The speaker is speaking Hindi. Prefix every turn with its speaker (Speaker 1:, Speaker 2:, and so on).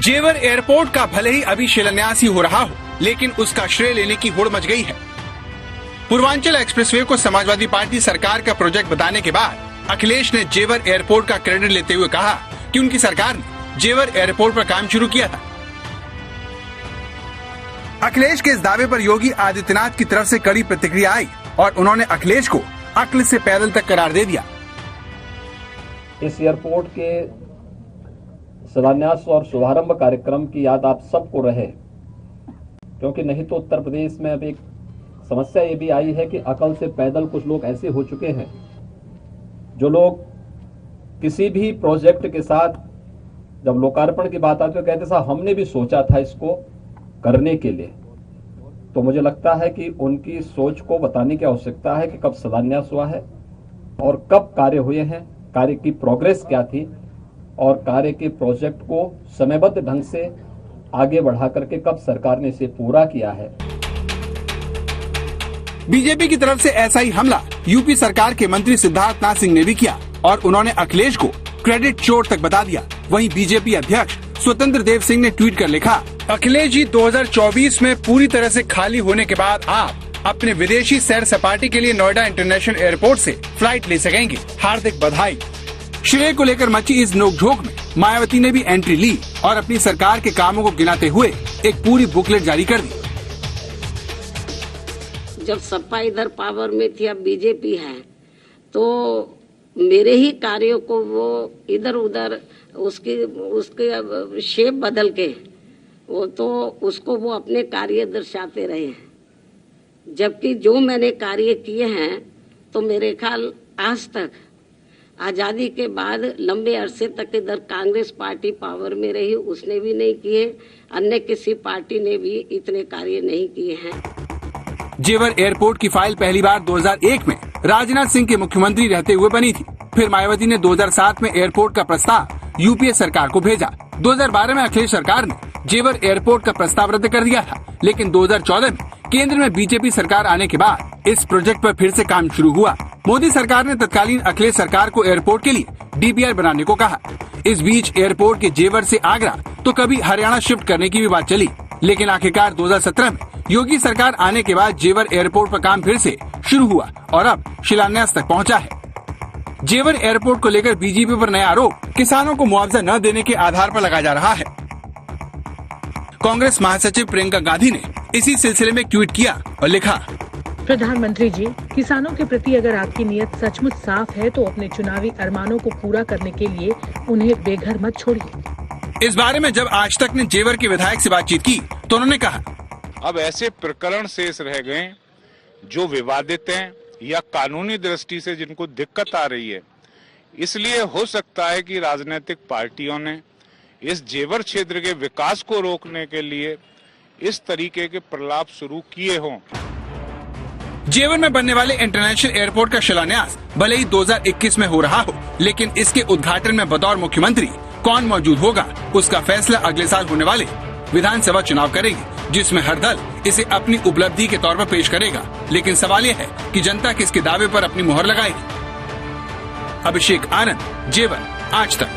Speaker 1: जेवर एयरपोर्ट का भले ही अभी शिलान्यास ही हो रहा हो, लेकिन उसका श्रेय लेने की होड़ मच गई है। पूर्वांचल एक्सप्रेसवे को समाजवादी पार्टी सरकार का प्रोजेक्ट बताने के बाद अखिलेश ने जेवर एयरपोर्ट का क्रेडिट लेते हुए कहा कि उनकी सरकार ने जेवर एयरपोर्ट पर काम शुरू किया था। अखिलेश के इस दावे पर योगी आदित्यनाथ की तरफ से कड़ी प्रतिक्रिया आई और उन्होंने अखिलेश को अक्ल से पैदल तक करार दे दिया।
Speaker 2: इस एयरपोर्ट के शिलान्यास और शुभारंभ कार्यक्रम की याद आप सबको रहे, क्योंकि नहीं तो उत्तर प्रदेश में अब एक समस्या ये भी आई है कि अकल से पैदल कुछ लोग ऐसे हो चुके हैं जो लोग किसी भी प्रोजेक्ट के साथ जब लोकार्पण की बात आती है तो कहते साहब हमने भी सोचा था इसको करने के लिए। तो मुझे लगता है कि उनकी सोच को बताने की आवश्यकता है कि कब शिलान्यास हुआ है और कब कार्य हुए हैं, कार्य की प्रोग्रेस क्या थी और कार्य के प्रोजेक्ट को समयबद्ध ढंग से आगे बढ़ा करके कब सरकार ने इसे पूरा किया है।
Speaker 1: बीजेपी की तरफ से ऐसा ही हमला यूपी सरकार के मंत्री सिद्धार्थनाथ सिंह ने भी किया और उन्होंने अखिलेश को क्रेडिट चोर तक बता दिया। वहीं बीजेपी अध्यक्ष स्वतंत्र देव सिंह ने ट्वीट कर लिखा, अखिलेश जी 2024 में पूरी तरह से खाली होने के बाद आप अपने विदेशी सैर सपाटे के लिए नोएडा इंटरनेशनल एयरपोर्ट से फ्लाइट ले सकेंगे। हार्दिक बधाई। श्रेय को लेकर मची इस नोकझोंक में मायावती ने भी एंट्री ली और अपनी सरकार के कामों को गिनाते हुए एक पूरी बुकलेट जारी कर दी।
Speaker 3: जब सपा इधर पावर में थी, अब बीजेपी है, तो मेरे ही कार्यों को वो इधर उधर उसके शेप बदल के उसको वो अपने कार्य दर्शाते रहे हैं। जबकि जो मैंने कार्य किए हैं तो मेरे ख्याल आज तक आजादी के बाद लंबे अरसे तक इधर कांग्रेस पार्टी पावर में रही, उसने भी नहीं किए, अन्य किसी पार्टी ने भी इतने कार्य नहीं किए हैं।
Speaker 1: जेवर एयरपोर्ट की फाइल पहली बार 2001 में राजनाथ सिंह के मुख्यमंत्री रहते हुए बनी थी। फिर मायावती ने 2007 में एयरपोर्ट का प्रस्ताव यूपीए सरकार को भेजा। 2012 में अखिलेश सरकार ने जेवर एयरपोर्ट का प्रस्ताव रद्द कर दिया था, लेकिन 2014 में केंद्र में बीजेपी सरकार आने के बाद इस प्रोजेक्ट पर फिर से काम शुरू हुआ। मोदी सरकार ने तत्कालीन अखिलेश सरकार को एयरपोर्ट के लिए डीपीआर बनाने को कहा। इस बीच एयरपोर्ट के जेवर से आगरा तो कभी हरियाणा शिफ्ट करने की भी बात चली, लेकिन आखिरकार 2017 में योगी सरकार आने के बाद जेवर एयरपोर्ट पर काम फिर से शुरू हुआ और अब शिलान्यास तक पहुंचा है। जेवर एयरपोर्ट को लेकर बीजेपी पर नया आरोप किसानों को मुआवजा न देने के आधार पर लगाया जा रहा है। कांग्रेस महासचिव प्रियंका गांधी ने इसी सिलसिले में ट्वीट किया और लिखा,
Speaker 4: प्रधानमंत्री जी, किसानों के प्रति अगर आपकी नीयत सचमुच साफ है तो अपने चुनावी अरमानों को पूरा करने के लिए उन्हें बेघर मत छोड़िए।
Speaker 1: इस बारे में जब आज तक ने जेवर के विधायक से बातचीत की तो उन्होंने कहा,
Speaker 5: अब ऐसे प्रकरण शेष रह गए जो विवादित हैं या कानूनी दृष्टि से जिनको दिक्कत आ रही है। इसलिए हो सकता है कि राजनीतिक पार्टियों ने इस जेवर क्षेत्र के विकास को रोकने के लिए इस तरीके के प्रलाप शुरू किए हों।
Speaker 1: जेवर में बनने वाले इंटरनेशनल एयरपोर्ट का शिलान्यास भले ही 2021 में हो रहा हो, लेकिन इसके उद्घाटन में बतौर मुख्यमंत्री कौन मौजूद होगा उसका फैसला अगले साल होने वाले विधानसभा चुनाव करेगी, जिसमें हर दल इसे अपनी उपलब्धि के तौर पर पेश करेगा। लेकिन सवाल यह है कि जनता किसके दावे पर अपनी मुहर लगाएगी। अभिषेक आनंद, जेवर, आज तक।